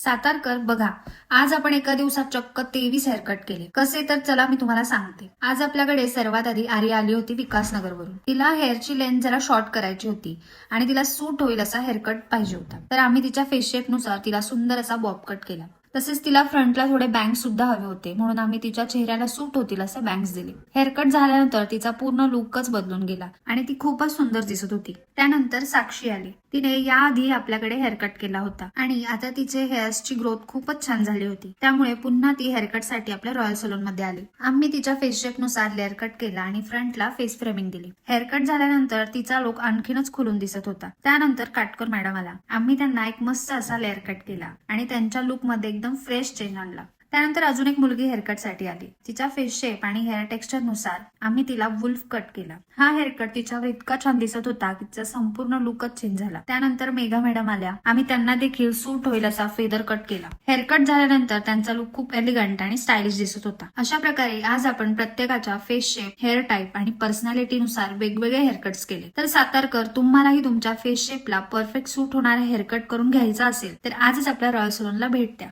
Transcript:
सातारकर बघा, आज आपण एका दिवसात चक्क 23 हेअरकट केले. कसे तर चला मी तुम्हाला सांगते. आज आपल्याकडे सर्वात आधी आर्या आली होती विकासनगरवरून. तिला हेअरची लेंथ जरा शॉर्ट करायची होती आणि तिला सूट होईल असा हेअरकट पाहिजे होता. तर आम्ही तिच्या फेस शेपनुसार तिला सुंदर असा बॉब कट केला. तसेच तिला फ्रंटला थोडे बँग्स सुद्धा हवे होते, म्हणून आम्ही तिच्या चेहऱ्याला सूट होतील असे बँग्स दिले. हेअरकट झाल्यानंतर तिचा पूर्ण लुकच बदलून गेला आणि ती खूपच सुंदर दिसत होती. त्यानंतर साक्षी आली. तिने याआधी आपल्याकडे हेअरकट केला होता आणि आता तिचे हेअर्सची ग्रोथ खूपच छान झाली होती. त्यामुळे पुन्हा ती हेअरकट साठी आपल्या रॉयल सलून मध्ये आली. आम्ही तिच्या फेस शेपनुसार लेअर कट केला आणि फ्रंटला फेस फ्रेमिंग दिली. हेअरकट झाल्यानंतर तिचा लुक आणखीनच खुलून दिसत होता. त्यानंतर काटकर मॅडम आला. आम्ही त्यांना एक मस्त असा लेअर कट केला आणि त्यांच्या लुक मध्ये एकदम फ्रेश चेंज आणला. त्यानंतर अजून एक मुलगी हेअरकट साठी आली. तिच्या फेस शेप आणि हेअर टेक्स्चर नुसार आम्ही तिला वुल्फ कट केला. हा हेअरकट तिच्यावर इतका छान दिसत होता की तिचा संपूर्ण लुकच चेंज झाला. त्यानंतर मेघा मॅडम आल्या. आम्ही त्यांना देखील सूट होईल असा फेदर कट केला. हेअरकट झाल्यानंतर त्यांचा लुक खूप एलिगंट आणि स्टायलिश दिसत होता. अशा प्रकारे आज आपण प्रत्येकाच्या फेस शेप, हेअर टाईप आणि पर्सनॅलिटी नुसार वेगवेगळे हेअरकट्स केले. तर सातारकर, तुम्हालाही तुमच्या फेस शेपला परफेक्ट सूट होणारा हेअरकट करून घ्यायचा असेल तर आजच आपल्या रॉयल सलूनला भेट द्या.